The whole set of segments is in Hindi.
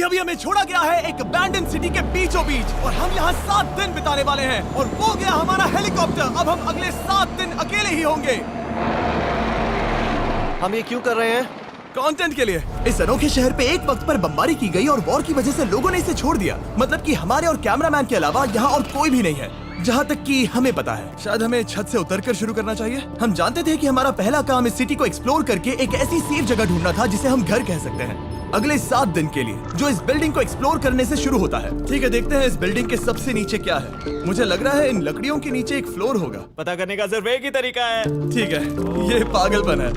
अभी अभी हमें छोड़ा गया है एक अबैंडन सिटी के बीचों बीच और हम यहाँ 7 दिन बिताने वाले हैं और वो गया हमारा हेलीकॉप्टर। अब हम अगले 7 दिन अकेले ही होंगे। हम ये क्यों कर रहे हैं? कंटेंट के लिए। इस अनोखे शहर पे एक वक्त पर बमबारी की गई और वॉर की वजह से लोगों ने इसे छोड़ दिया। मतलब कि हमारे और कैमरामैन के अलावा यहाँ और कोई भी नहीं है, जहाँ तक कि हमें पता है। शायद हमें छत से उतरकर शुरू करना चाहिए। हम जानते थे कि हमारा पहला काम इस सिटी को एक्सप्लोर करके एक ऐसी सेफ जगह ढूंढना था जिसे हम घर कह सकते हैं, अगले 7 दिन के लिए, जो इस बिल्डिंग को एक्सप्लोर करने से शुरू होता है। ठीक है, देखते हैं इस बिल्डिंग के सबसे नीचे क्या है। मुझे लग रहा है इन लकड़ियों के नीचे एक फ्लोर होगा। पता करने का सिर्फ एक ही तरीका है। ठीक है, ये पागलपन है।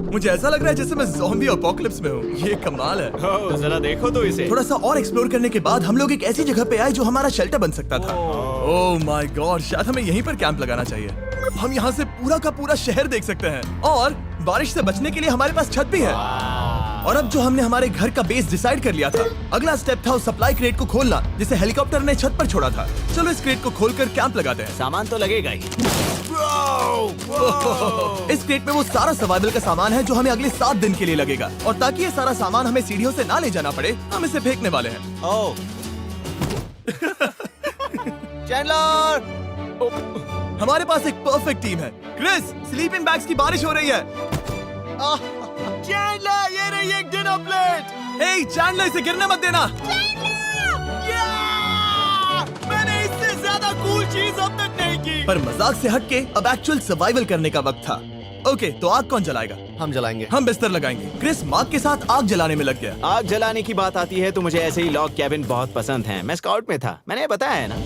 मुझे ऐसा लग रहा है जैसे मैं ज़ॉम्बी अपोकलिप्स में हूँ। ये कमाल है। ओह, जरा देखो तो इसे। थोड़ा सा और एक्सप्लोर करने के बाद हम लोग एक ऐसी जगह पे आए जो हमारा शेल्टर बन सकता था। ओह माय गॉड, शायद हमें यहीं पर कैंप लगाना चाहिए। हम यहाँ से पूरा का पूरा शहर देख सकते हैं और बारिश से बचने के लिए हमारे पास छत भी है। और अब जो हमने हमारे घर का बेस डिसाइड कर लिया था, अगला स्टेप था उस सप्लाई क्रेट को खोलना जिसे हेलीकॉप्टर ने छत पर छोड़ा था। चलो इस क्रेट को खोलकर कैंप लगाते हैं। सामान तो लगेगा ही। इस क्रेट में वो सारा सर्वाइवल का सामान है जो हमें अगले 7 दिन के लिए लगेगा। और ताकि ये सारा सामान हमें सीढ़ियों से ना ले जाना पड़े, हम इसे फेंकने वाले हैं। ओह, चैंडलर! हमारे पास एक परफेक्ट टीम है। क्रिस, स्लीपिंग बैग्स की बारिश हो रही है। चैंडलर, ये रही एक डिनर प्लेट। हे चैंडलर, इसे गिरने मत देना। मैंने इससे ज्यादा कूल चीज अब तक नहीं की। पर मजाक से हटके अब एक्चुअल सर्वाइवल करने का वक्त था। ओके, तो आग कौन जलाएगा? हम जलाएंगे। हम बिस्तर लगाएंगे। क्रिस मार्क के साथ आग जलाने में लग गया। आग जलाने की बात आती है तो मुझे ऐसे ही लॉग कैबिन बहुत पसंद है। मैं स्काउट में था, मैंने बताया है ना।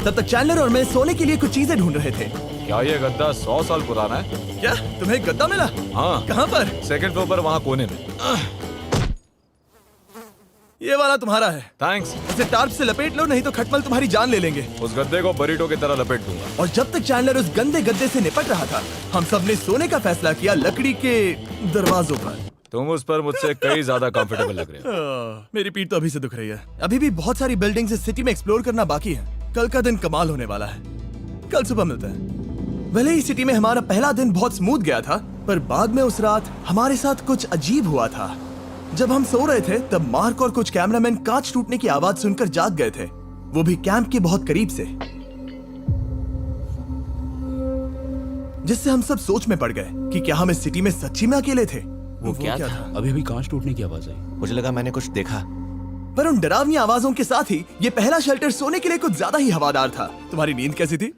तब तक चैंडलर और मैं सोने के लिए कुछ चीजें ढूंढ रहे थे। क्या ये गद्दा 100 साल पुराना है? क्या तुम्हें एक गद्दा मिला? हाँ, कहाँ पर? सेकंड फ्लोर पर, वहाँ कोने में। ये वाला तुम्हारा है। थैंक्स। इसे टार्प से लपेट लो, नहीं तो खटमल तुम्हारी जान ले लेंगे। उस गद्दे को बरीटो की तरह लपेट दूंगा। और जब तक चैंडलर उस गंदे गद्दे से निपट रहा था, हम सब ने सोने का फैसला किया लकड़ी के दरवाजों पर। तुम उस पर मुझसे कई ज्यादा कंफर्टेबल लग रहे हो। मेरी पीठ तो अभी से दुख रही है। अभी भी बहुत सारी बिल्डिंग्स इस सिटी में एक्सप्लोर करना बाकी है। कल का दिन कमाल होने वाला है। कल सुबह मिलते हैं। भले ही सिटी में हमारा पहला दिन बहुत स्मूथ गया था, पर बाद में उस रात हमारे साथ कुछ अजीब हुआ था। जब हम सो रहे थे तब मार्क और कुछ कैमरामैन कांच टूटने की आवाज सुनकर जाग गए थे, वो भी कैंप के बहुत करीब से, जिससे हम सब सोच में पड़ गए कि क्या हम इस सिटी में सच्ची में अकेले थे। वो क्या था? अभी अभी कांच टूटने की आवाज आई। मुझे लगा मैंने कुछ देखा। पर उन डरावनी आवाजों के साथ ही ये पहला शेल्टर सोने के लिए कुछ ज्यादा ही हवादार था। तुम्हारी नींद कैसी थी?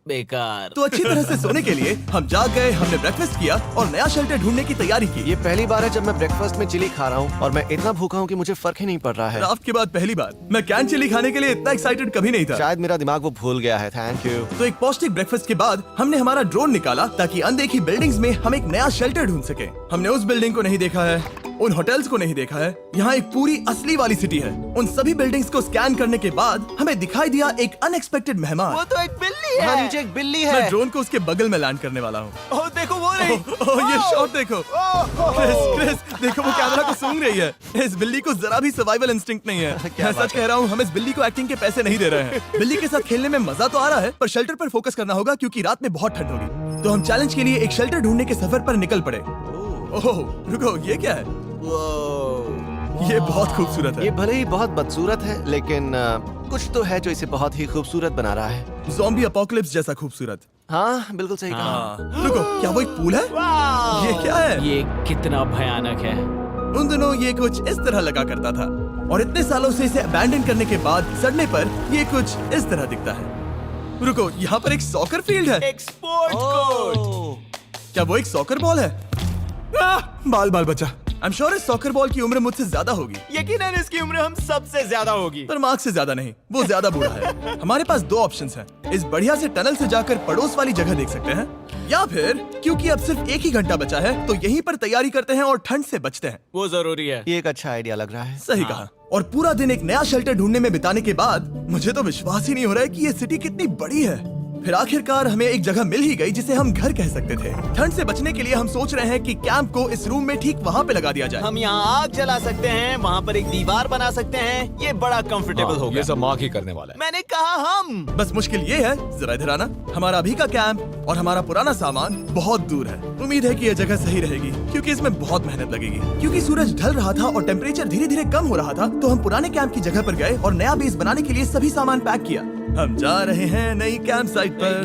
बेकार। तो अच्छी तरह से सोने के लिए हम जाग गए, हमने ब्रेकफास्ट किया और नया शेल्टर ढूंढने की तैयारी की। ये पहली बार है जब मैं ब्रेकफास्ट में चिली खा रहा हूँ और मैं इतना भूखा हूँ कि मुझे फर्क ही नहीं पड़ रहा है। राफ्ट के बाद पहली बार। मैं कैन चिली खाने के लिए इतना एक्साइटेड कभी नहीं था। शायद मेरा दिमाग वो भूल गया है। Thank you. तो एक पौष्टिक ब्रेकफास्ट के बाद हमने हमारा ड्रोन निकाला ताकि अनदेखी बिल्डिंग्स में हम एक नया शेल्टर ढूंढ सके। हमने उस बिल्डिंग को नहीं देखा है, उन होटल्स को नहीं देखा है। यहाँ एक पूरी असली वाली सिटी है। उन सभी बिल्डिंग्स को स्कैन करने के बाद हमें दिखाई दिया एक अनएक्सपेक्टेड मेहमान। वो तो एक बिल्ली यहाँ है। नीचे एक बिल्ली मैं है। ड्रोन को उसके बगल में लैंड करने वाला हूँ। ओह, देखो वो रही। ये शॉट देखो। क्रिस, देखो वो कैमरा को सूंघ रही है। इस बिल्ली को जरा भी सर्वाइवल इंस्टिंक्ट नहीं है। मैं सच कह रहा हूँ, हम इस बिल्ली को एक्टिंग के पैसे नहीं दे रहे हैं। बिल्ली के साथ खेलने में मजा तो आ रहा है, पर शेल्टर पर फोकस करना होगा क्योंकि रात में बहुत ठंड होगी। तो हम चैलेंज के लिए एक शेल्टर ढूंढने के सफर पर निकल पड़े। ओह रुको, ये क्या है? ये बहुत खूबसूरत है। ये भले ही बहुत बदसूरत है, लेकिन कुछ तो है जो इसे बहुत ही खूबसूरत बना रहा है। ज़ॉम्बी अपोकलिप्स जैसा खूबसूरत। हाँ, बिल्कुल सही कहा। हाँ। रुको, क्या वो एक पूल है? ये क्या है? ये कितना भयानक है। उन दिनों ये कुछ इस तरह लगा करता था और इतने सालों से इसे अबैंडन करने के बाद सड़ने पर ये कुछ इस तरह दिखता है। रुको, यहाँ पर एक सॉकर फील्ड है। एक स्पोर्ट्स कोर्ट। क्या वो एक सॉकर बॉल है? बाल बाल बचा। आई एम श्योर इस सॉकर बॉल की उम्र मुझसे ज्यादा होगी। यकीनन इसकी उम्र हम सबसे ज्यादा होगी। पर मार्क से ज्यादा नहीं, वो ज्यादा बूढ़ा है। हमारे पास 2 ऑप्शंस हैं। इस बढ़िया से टनल से जाकर पड़ोस वाली जगह देख सकते हैं, या फिर क्योंकि अब सिर्फ 1 ही घंटा बचा है तो यहीं पर तैयारी करते हैं और ठंड से बचते हैं। वो जरूरी है। ये एक अच्छा आइडिया लग रहा है। सही कहा। और पूरा दिन एक नया शेल्टर ढूंढने में बिताने के बाद मुझे तो विश्वास ही नहीं हो रहा है कि ये सिटी कितनी बड़ी है। फिर आखिरकार हमें एक जगह मिल ही गई जिसे हम घर कह सकते थे। ठंड से बचने के लिए हम सोच रहे हैं कि कैंप को इस रूम में ठीक वहाँ पे लगा दिया जाए। हम यहाँ आग जला सकते हैं, वहाँ पर एक दीवार बना सकते हैं। ये बड़ा कंफर्टेबल होगा। ये सब मार्क ही करने वाला है। मैंने कहा हम। बस मुश्किल ये है, जरा इधर आना, हमारा अभी का कैंप और हमारा पुराना सामान बहुत दूर है। उम्मीद है कि यह जगह सही रहेगी क्योंकि इसमें बहुत मेहनत लगेगी। क्योंकि सूरज ढल रहा था और टेम्परेचर धीरे धीरे कम हो रहा था, तो हम पुराने कैंप की जगह पर गए और नया बेस बनाने के लिए सभी सामान पैक किया। हम जा रहे हैं नई कैंप साइट पर।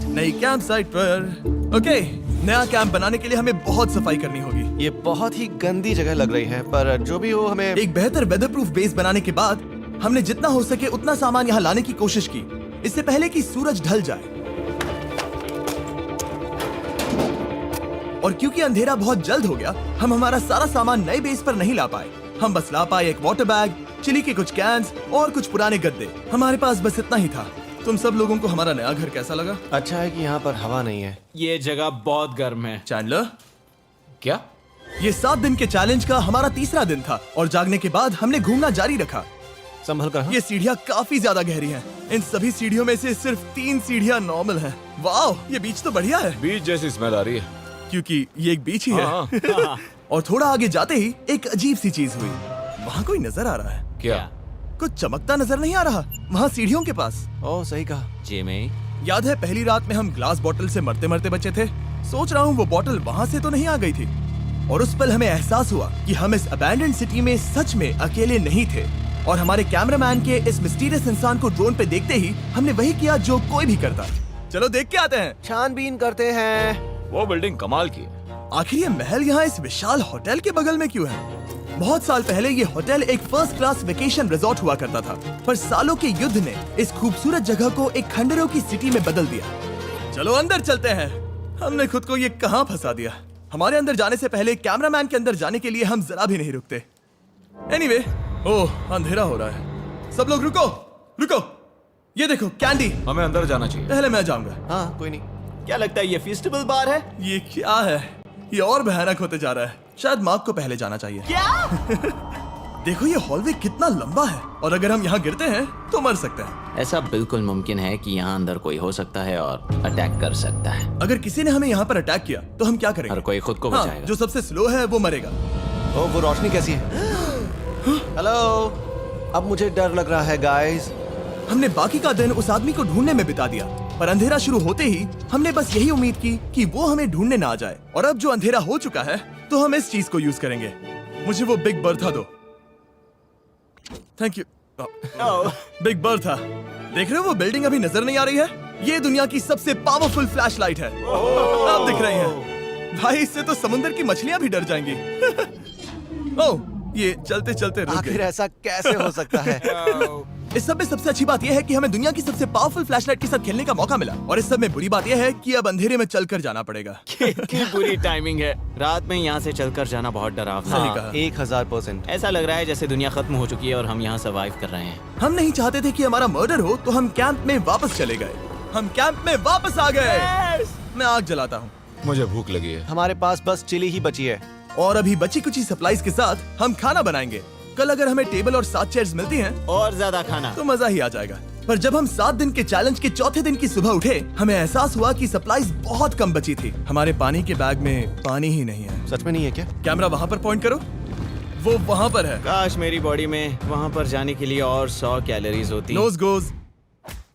नई कैंप साइट पर। ओके, नया कैंप बनाने के लिए हमें बहुत सफाई करनी होगी। ये बहुत ही गंदी जगह लग रही है, पर जो भी हो, हमें एक बेहतर वेदर प्रूफ बेस बनाने के बाद हमने जितना हो सके उतना सामान यहाँ लाने की कोशिश की, इससे पहले कि सूरज ढल जाए। और क्योंकि अंधेरा बहुत जल्द हो गया, हम हमारा सारा सामान नए बेस पर नहीं ला पाए। हम बस ला पाए एक वाटर बैग, चिली के कुछ कैंस और कुछ पुराने गद्दे। हमारे पास बस इतना ही था। तुम सब लोगों को हमारा नया घर कैसा लगा? अच्छा है कि यहाँ पर हवा नहीं है। ये जगह बहुत गर्म है। चैंडलर, क्या? ये 7 दिन के चैलेंज का हमारा तीसरा दिन था और जागने के बाद हमने घूमना जारी रखा। संभल कर। ये सीढ़ियाँ काफी ज्यादा गहरी हैं। इन सभी सीढ़ियों में से सिर्फ 3 सीढ़ियाँ नॉर्मल हैं। वाह, ये बीच तो बढ़िया है बीच जैसी स्मेल आ रही है। क्योंकि ये एक बीच ही है। हाँ। और थोड़ा आगे जाते ही एक अजीब सी चीज हुई। वहाँ कोई नजर आ रहा है। क्या? कुछ चमकता नजर नहीं आ रहा वहाँ सीढ़ियों के पास। ओह, सही कहा। जिमी, याद है पहली रात में हम ग्लास बॉटल से मरते मरते बचे थे? सोच रहा हूँ वो बॉटल वहाँ से तो नहीं आ गई थी। और उस पल हमें एहसास हुआ कि हम इस अबैंडन्ड सिटी में सच में अकेले नहीं थे। और हमारे कैमरामैन के इस मिस्टीरियस इंसान को ड्रोन पे देखते ही हमने वही किया जो कोई भी करता। चलो देख के आते हैं। छानबीन करते हैं। वो बिल्डिंग कमाल की है। आखिर ये महल यहाँ इस विशाल होटल के बगल में क्यों है? बहुत साल पहले ये होटल एक फर्स्ट क्लास वेकेशन रिजॉर्ट हुआ करता था, पर सालों के युद्ध ने इस खूबसूरत जगह को एक खंडरों की सिटी में बदल दिया। चलो अंदर चलते हैं। हमने खुद को ये कहाँ फंसा दिया। हमारे अंदर जाने से पहले कैमरामैन के अंदर जाने के लिए हम जरा भी नहीं रुकते। एनीवे, ओह अंधेरा हो रहा है। सब लोग रुको रुको, ये देखो कैंडी। हमें अंदर जाना चाहिए। पहले मैं जाऊंगा। हाँ, कोई नहीं। क्या लगता है ये फेस्टिवल बार है? ये क्या है? ये और भयानक होते जा रहा है। शायद मार्क को पहले जाना चाहिए। क्या? देखो ये हॉलवे कितना लंबा है और अगर हम यहाँ गिरते हैं तो मर सकते हैं। ऐसा बिल्कुल मुमकिन है कि यहाँ अंदर कोई हो सकता है और अटैक कर सकता है। अगर किसी ने हमें यहाँ पर अटैक किया तो हम क्या करेंगे? हर कोई खुद को हाँ, बचाएगा। जो सबसे स्लो है वो मरेगा। ओह, वो रोशनी कैसी है? हेलो, अब मुझे डर लग रहा है गाइस। हमने बाकी का दिन उस आदमी को ढूंढने में बिता दिया, पर अंधेरा शुरू होते ही हमने बस यही उम्मीद की कि वो हमें ढूंढने ना आ जाए। और अब जो अंधेरा हो चुका है तो हम इस चीज को यूज करेंगे। मुझे वो बिग बर्था दो। Thank you. बिग बर्था, देख रहे हो वो बिल्डिंग अभी नजर नहीं आ रही है? ये दुनिया की सबसे पावरफुल फ्लैशलाइट है। अब दिख रही है भाई, इससे तो समुद्र की मछलियां भी डर जाएंगी। ओह, ये चलते चलते रुक आखिर गई। ऐसा कैसे हो सकता है? इस सब में सबसे अच्छी बात यह है कि हमें दुनिया की सबसे पावरफुल फ्लैशलाइट के साथ खेलने का मौका मिला। और इस सब में बुरी बात यह है कि अब अंधेरे में चलकर जाना पड़ेगा। कितनी बुरी टाइमिंग है। रात में यहाँ से चलकर जाना बहुत डरावना सही है। कहा। 1000%। ऐसा लग रहा है जैसे दुनिया खत्म हो चुकी है और हम यहाँ सर्वाइव कर रहे हैं। हम नहीं चाहते थे कि हमारा मर्डर हो, तो हम कैंप में वापस चले गए। हम कैंप में वापस आ गए। मैं आग जलाता हूँ मुझे भूख लगी है। हमारे पास बस चिली ही बची है। और अभी बची कुछ सप्लाईज के साथ हम खाना बनाएंगे। कल अगर हमें टेबल और 7 चेयर्स मिलती हैं और ज्यादा खाना। तो मजा ही आ जाएगा। पर जब हम 7 दिन के चैलेंज के चौथे दिन की सुबह उठे, हमें एहसास हुआ कि सप्लाईज बहुत कम बची थी। हमारे पानी के बैग में पानी ही नहीं है। सच में नहीं है क्या? कैमरा वहाँ पर पॉइंट करो, वो वहाँ पर है। काश मेरी बॉडी में वहाँ पर जाने के लिए और 100 कैलोरीज होती। नोज गोज।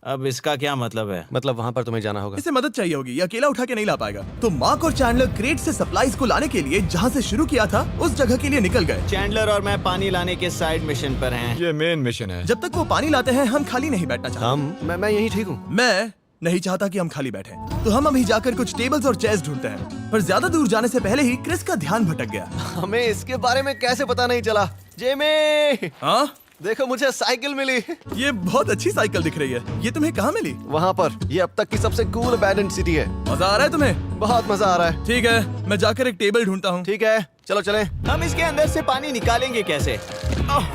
अब इसका क्या मतलब है? मतलब वहाँ पर तुम्हें जाना होगा। इसे मदद चाहिए होगी, ये अकेला उठा के नहीं ला पाएगा। तो मार्क और चैंडलर क्रेट से सप्लाईज को लाने के लिए जहाँ से शुरू किया था उस जगह के लिए निकल गए। चैंडलर और मैं पानी लाने के साइड मिशन पर हैं। ये मेन मिशन है। जब तक वो पानी लाते हैं हम खाली नहीं बैठना चाहते। मैं यही ठीक हूँ। मैं नहीं चाहता कि हम खाली बैठे, तो हम अभी जाकर कुछ टेबल्स और चेयर्स ढूंढते हैं। पर ज्यादा दूर जाने से पहले ही क्रिस का ध्यान भटक गया। हमें इसके बारे में कैसे पता नहीं चला? जेमी, हाँ, देखो मुझे साइकिल मिली। ये बहुत अच्छी साइकिल दिख रही है। ये तुम्हें कहाँ मिली? वहाँ पर। ये अब तक की सबसे कूल अबैंडन्ड सिटी है। मजा आ रहा है तुम्हें? बहुत मजा आ रहा है। ठीक है, मैं जाकर एक टेबल ढूंढता हूँ। ठीक है, चलो चलें। हम इसके अंदर से पानी निकालेंगे कैसे?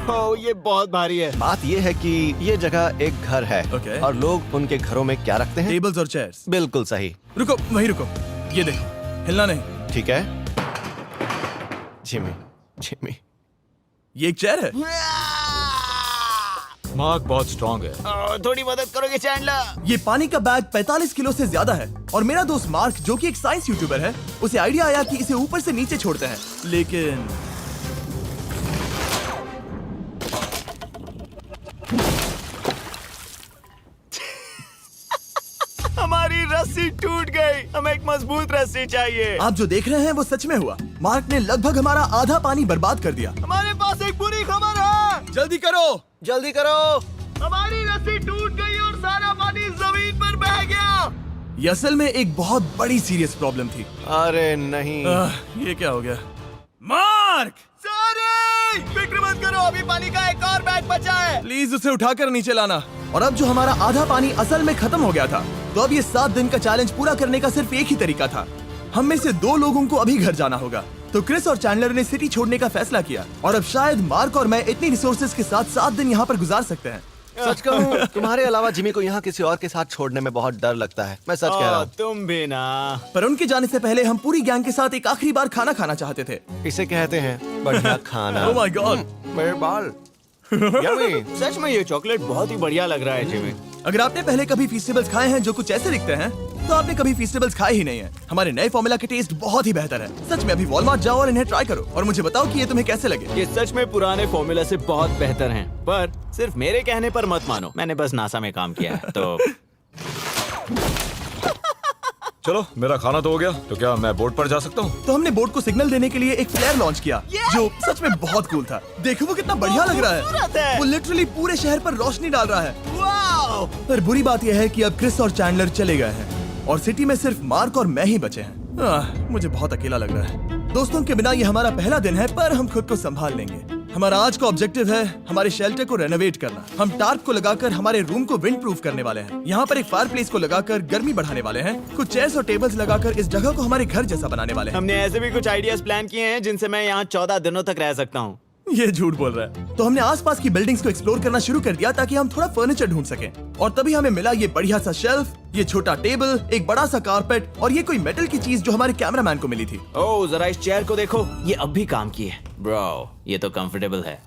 ओह, ये बहुत भारी है। बात ये है कि ये जगह एक घर है। Okay. और लोग उनके घरों में क्या रखते हैं? टेबल्स और चेयर्स। बिल्कुल सही। रुको, वहीं रुको। ये देखो, हिलना नहीं। ठीक है। जिमी, जिमी, ये एक चेयर है। मार्क बहुत स्ट्रांग है। थोड़ी मदद करोगे चैंडलर? ये पानी का बैग 45 किलो से ज्यादा है और मेरा दोस्त मार्क जो कि एक साइंस यूट्यूबर है, उसे आइडिया आया कि इसे ऊपर से नीचे छोड़ते हैं, लेकिन हमारी रस्सी टूट गई। हमें एक मजबूत रस्सी चाहिए। आप जो देख रहे हैं वो सच में हुआ। मार्क ने लगभग हमारा आधा पानी बर्बाद कर दिया। हमारे पास एक बुरी खबर है। जल्दी करो। जल्दी करो। हमारी रस्सी टूट गई और सारा पानी जमीन पर बह गया। ये असल में एक बहुत बड़ी सीरियस प्रॉब्लम थी। अरे नहीं। ये क्या हो गया? मार्क, सॉरी, फिक्र मत करो, अभी पानी का एक और बैग बचा है। प्लीज उसे उठाकर नीचे लाना। और अब जो हमारा आधा पानी असल में खत्म हो गया था, तो अब ये 7 दिन का चैलेंज पूरा करने का सिर्फ एक ही तरीका था। हम में से 2 लोगों को अभी घर जाना होगा। तो क्रिस और चैंडलर ने सिटी छोड़ने का फैसला किया और अब शायद मार्क और मैं इतनी रिसोर्सेज के साथ 7 दिन यहाँ पर गुजार सकते हैं। सच कहूँ, तुम्हारे अलावा जिमी को यहाँ किसी और के साथ छोड़ने में बहुत डर लगता है। मैं सच कह रहा हूँ। तुम भी ना। पर उनके जाने से पहले हम पूरी गैंग के साथ एक आखिरी बार खाना खाना चाहते थे। इसे कहते हैं बढ़िया खाना। Oh my God. मेरे बाल। यम्मी। सच में ये चॉकलेट बहुत ही बढ़िया लग रहा है जिमी। अगर आपने पहले कभी फीस्टेबल्स खाए हैं जो कुछ ऐसे दिखते हैं, तो आपने कभी फीस्टेबल्स खाए ही नहीं है। हमारे नए फॉर्मूला के टेस्ट बहुत ही बेहतर है। सच में अभी वॉलमार्ट जाओ और इन्हें ट्राई करो और मुझे बताओ कि ये तुम्हें कैसे लगे। ये सच में पुराने फॉर्मूला से बहुत बेहतर हैं, पर सिर्फ मेरे कहने पर मत मानो। मैंने बस नासा में काम किया है तो। चलो, मेरा खाना तो हो गया, तो क्या मैं बोट पर जा सकता हूँ? तो हमने बोट को सिग्नल देने के लिए एक फ्लेयर लॉन्च किया, जो सच में बहुत कूल था। देखो वो कितना बढ़िया लग रहा खूबसूरत है। है। वो लिटरली पूरे शहर पर रोशनी डाल रहा है। वाओ! पर बुरी बात यह है कि अब क्रिस और चैंडलर चले गए हैं और सिटी में सिर्फ मार्क और मैं ही बचे हैं। मुझे बहुत अकेला लग रहा है। दोस्तों के बिना ये हमारा पहला दिन है, पर हम खुद को संभाल लेंगे। हमारा आज का ऑब्जेक्टिव है हमारे शेल्टर को रेनोवेट करना। हम टार्प को लगाकर हमारे रूम को विंड प्रूफ करने वाले हैं। यहाँ पर एक फायर प्लेस को लगाकर गर्मी बढ़ाने वाले हैं। कुछ चेयर्स और टेबल्स लगाकर इस जगह को हमारे घर जैसा बनाने वाले हैं। हमने ऐसे भी कुछ आइडियाज प्लान किए हैं जिनसे मैं यहाँ 14 दिनों तक रह सकता हूँ। ये झूठ बोल रहा है। तो हमने आसपास की बिल्डिंग्स को एक्सप्लोर करना शुरू कर दिया ताकि हम थोड़ा फर्नीचर ढूंढ सकें। और तभी हमें मिला ये बढ़िया सा शेल्फ, ये छोटा टेबल, एक बड़ा सा कारपेट और ये कोई मेटल की चीज जो हमारे कैमरामैन को मिली थी। ओह, जरा इस चेयर को देखो, ये अब भी काम की है। ब्रो, ये तो कंफर्टेबल है।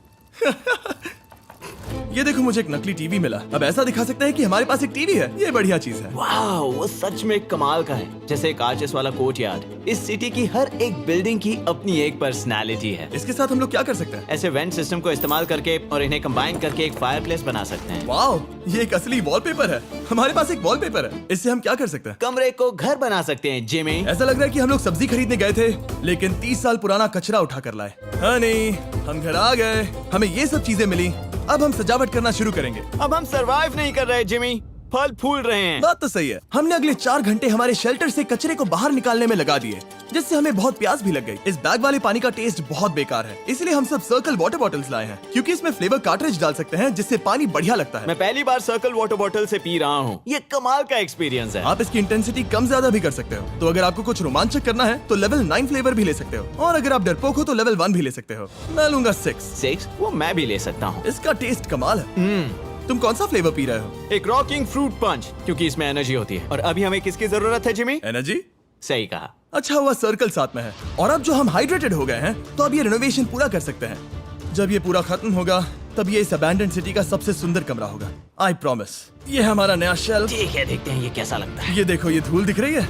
ये देखो, मुझे एक नकली टीवी मिला। अब ऐसा दिखा सकते हैं कि हमारे पास एक टीवी है। ये बढ़िया चीज है। वाओ, वो सच में कमाल का है। जैसे एक आर्चेस वाला कोर्टयार्ड। इस सिटी की हर एक बिल्डिंग की अपनी एक पर्सनालिटी है। इसके साथ हम लोग क्या कर सकते हैं? ऐसे वेंट सिस्टम को इस्तेमाल करके और इन्हें कंबाइन करके एक फायरप्लेस बना सकते हैं। वाओ, ये एक असली वॉलपेपर है। हमारे पास एक वॉलपेपर है। इससे हम क्या कर सकते हैं? कमरे को घर बना सकते हैं जिमी। ऐसा लग रहा है कि हम लोग सब्जी खरीदने गए थे, लेकिन 30 साल पुराना कचरा उठा कर लाए। हनी, हम घर आ गए। हमें ये सब चीजें मिली। अब हम सजावट करना शुरू करेंगे। अब हम सरवाइव नहीं कर रहे जिमी, फल फूल रहे हैं। बात तो सही है। हमने अगले 4 घंटे हमारे शेल्टर से कचरे को बाहर निकालने में लगा दिए, जिससे हमें बहुत प्यास भी लग गई। इस बैग वाले पानी का टेस्ट बहुत बेकार है, इसलिए हम सब सर्कल वाटर बॉटल्स लाए हैं, क्योंकि इसमें फ्लेवर कार्ट्रिज डाल सकते हैं, जिससे पानी बढ़िया लगता है। मैं पहली बार सर्कल वाटर बॉटल से पी रहा हूँ। ये कमाल का एक्सपीरियंस है। आप इसकी इंटेंसिटी कम ज्यादा भी कर सकते हो। तो अगर आपको कुछ रोमांचक करना है तो लेवल 9 फ्लेवर भी ले सकते हो, और अगर आप डरपोक हो तो लेवल 1 भी ले सकते हो। मैं लूंगा 6। वो मैं भी ले सकता हूँ। इसका टेस्ट कमाल है। तुम कौन सा फ्लेवर पी रहे हो? एक रॉकिंग फ्रूट पंच, क्योंकि इसमें एनर्जी होती है। और अभी हमें किसकी जरूरत है जिमी? एनर्जी? सही कहा। अच्छा हुआ सर्कल साथ में है। और अब जो हम हाइड्रेटेड हो गए हैं, तो अब ये रेनोवेशन पूरा कर सकते हैं। जब ये पूरा खत्म होगा, तब ये इस अबैंडन्ड सिटी का सबसे सुंदर कमरा होगा। I promise. ये है हमारा नया शेल्फ। ठीक है, देखते हैं ये कैसा लगता है। ये देखो, ये धूल दिख रही है।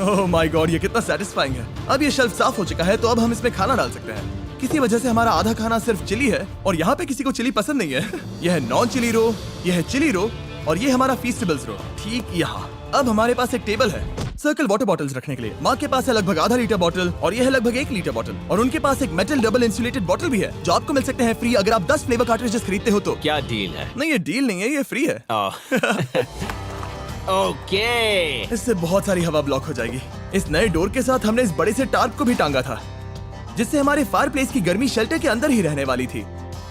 ओह माय गॉड, ये कितना सेटिस्फाइंग है। अब ये शेल्फ साफ हो चुका है, तो अब हम इसमें खाना डाल सकते हैं। किसी वजह से हमारा आधा खाना सिर्फ चिली है, और यहाँ पे किसी को चिली पसंद नहीं है। यह है नॉन चिली रो, यह है चिली रो, और ये हमारा फीस्टेबल्स रो ठीक यहाँ। अब हमारे पास एक टेबल है सर्कल वाटर बॉटल्स रखने के लिए। माँ के पास है लगभग आधा लीटर बॉटल, और ये है लगभग 1 लीटर बॉटल। और उनके पास एक मेटल डबल इंसुलेटेड बॉटल भी है, जो आपको मिल सकते हैं फ्री अगर आप 10 फ्लेवर कार्ट्रिजेस खरीदते हो तो। क्या डील है? नहीं, ये डील नहीं है, ये फ्री है। ओके। इससे बहुत सारी हवा ब्लॉक हो जाएगी। इस नए डोर के साथ हमने इस बड़े से टार्प को भी टांगा था, जिससे हमारे फायर प्लेस की गर्मी शेल्टर के अंदर ही रहने वाली थी।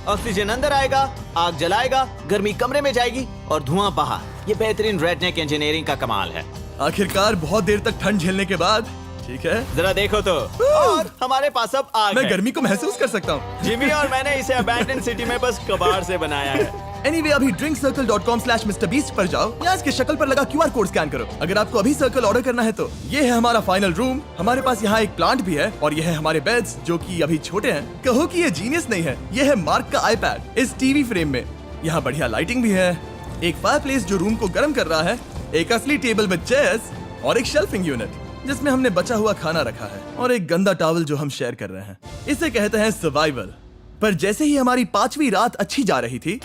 ऑक्सीजन अंदर आएगा, आग जलाएगा, गर्मी कमरे में जाएगी और धुआं बाहर। ये बेहतरीन रेडनेक इंजीनियरिंग का कमाल है। आखिरकार बहुत देर तक ठंड झेलने के बाद, ठीक है, जरा देखो तो। और हमारे पास अब आग मैं है। गर्मी को महसूस कर सकता हूँ। जिमी और मैंने इसे अबैंडन सिटी में बस कबाड़ से बनाया है। Anyway, अभी drinkcircle.com/MrBeast पर जाओ या इसके शक्ल पर लगा QR कोड स्कैन करो। अगर आपको अभी सर्कल ऑर्डर करना है तो ये है हमारा फाइनल रूम। हमारे पास यहाँ एक प्लांट भी है, और ये है हमारे बेड्स जो कि अभी छोटे हैं। कहो कि ये जीनियस नहीं है, ये है मार्क का iPad इस टीवी फ्रेम में। यहाँ बढ़िया लाइटिंग भी है, एक फायरप्लेस जो रूम को गर्म कर रहा है, एक असली टेबल विद चेयर्स और एक शेल्फिंग यूनिट जिसमें हमने बचा हुआ खाना रखा है और एक गंदा टॉवल जो हम शेयर कर रहे हैं। इसे कहते हैं सर्वाइवल। पर जैसे ही हमारी 5वीं रात अच्छी जा रही थी,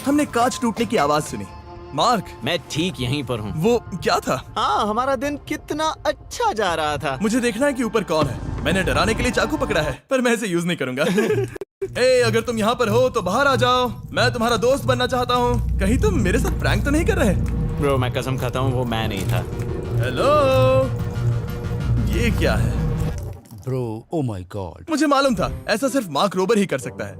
हमने कांच टूटने की आवाज सुनी। मार्क, मैं ठीक यहीं पर हूँ। वो क्या था? हाँ, हमारा दिन कितना अच्छा जा रहा था। मुझे देखना है कि ऊपर कौन है। मैंने डराने के लिए चाकू पकड़ा है, पर मैं इसे यूज नहीं करूंगा। ए, अगर तुम यहाँ पर हो तो बाहर आ जाओ। मैं तुम्हारा दोस्त बनना चाहता हूँ। कहीं तुम मेरे साथ प्रैंक तो नहीं कर रहे? ब्रो, मैं कसम खाता हूँ वो मैं नहीं था। हेलो, ये क्या है? Bro, oh my God. मुझे मालूम था ऐसा सिर्फ मार्क रोबर ही कर सकता है।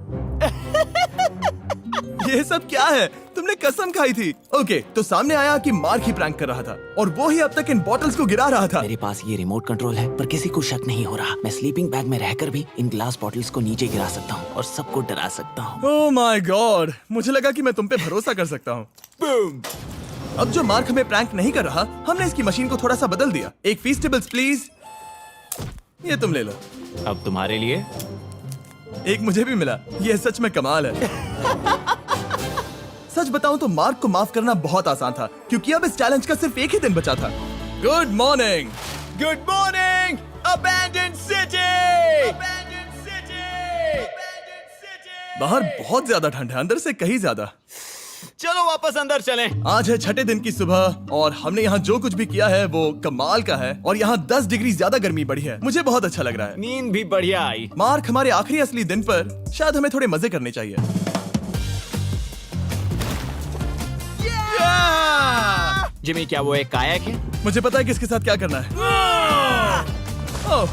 ये सब क्या है? तुमने कसम खाई थी। ओके, तो सामने आया कि मार्क ही प्रैंक कर रहा था और वो ही अब तक इन बॉटल्स को गिरा रहा था। मेरे पास ये रिमोट कंट्रोल है, पर किसी को शक नहीं हो रहा। मैं स्लीपिंग बैग में रहकर भी इन ग्लास बॉटल्स को नीचे गिरा सकता हूँ और सबको डरा सकता हूँ। ओह माय गॉड, मुझे लगा कि मैं तुम पे भरोसा कर सकता हूँ। अब जो मार्क हमें प्रैंक नहीं कर रहा, हमने इसकी मशीन को थोड़ा सा बदल दिया। एक फीस्टेबल्स प्लीज। ये तुम ले लो। अब तुम्हारे लिए एक मुझे भी मिला। ये सच में कमाल है। सच बताऊं तो मार्क को माफ करना बहुत आसान था, क्योंकि अब इस चैलेंज का सिर्फ एक ही दिन बचा था। Good morning. Good morning abandoned city. बाहर बहुत ज्यादा ठंड है, अंदर से कहीं ज्यादा। चलो वापस अंदर चलें। आज है 6ठे दिन की सुबह और हमने यहाँ जो कुछ भी किया है वो कमाल का है और यहाँ 10 डिग्री ज्यादा गर्मी बढ़ी है। मुझे बहुत अच्छा लग रहा है। नींद भी बढ़िया आई। मार्क, हमारे आखिरी असली दिन पर शायद हमें थोड़े मजे करने चाहिए। जिमी, क्या वो एक कायाक है? मुझे पता है किसके साथ क्या करना है। ओह,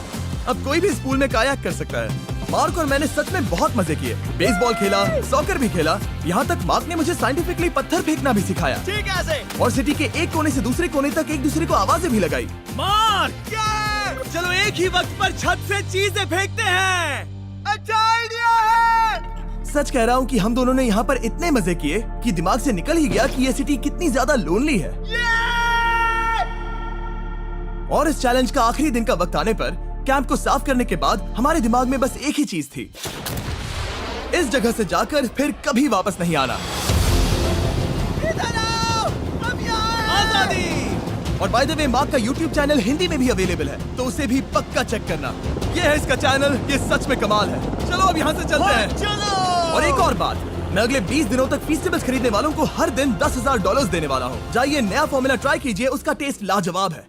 अब कोई भी इस पूल में कायाक कर सकता है। मार्क और मैंने सच में बहुत मजे किए। बेसबॉल खेला, सॉकर भी खेला। यहाँ तक मार्क ने मुझे साइंटिफिकली पत्थर फेंकना भी सिखाया। ठीक है। और सिटी के एक कोने से दूसरे कोने तक एक दूसरे को आवाजें भी लगाई। मार्क, चलो एक ही वक्त पर छत से चीजें फेंकते हैं। अच्छा आइडिया है। सच कह रहा हूँ कि हम दोनों ने यहाँ पर इतने मजे किए कि दिमाग से निकल ही गया कि ये सिटी कितनी ज्यादा लोनली है। और इस चैलेंज का आखिरी दिन का वक्त आने पर कैंप को साफ करने के बाद हमारे दिमाग में बस एक ही चीज थी, इस जगह से जाकर फिर कभी वापस नहीं आना। आजादी। और बाय द वे, मार्क का YouTube चैनल हिंदी में भी अवेलेबल है, तो उसे भी पक्का चेक करना। ये है इसका चैनल, ये सच में कमाल है। चलो अब यहाँ से चलते हैं। चलो। और एक और बात, मैं अगले 20 दिनों तक फीस्टेबल्स खरीदने वालों को हर दिन $10,000 देने वाला हूँ। जाइए, नया फॉर्मूला ट्राई कीजिए, उसका टेस्ट लाजवाब है।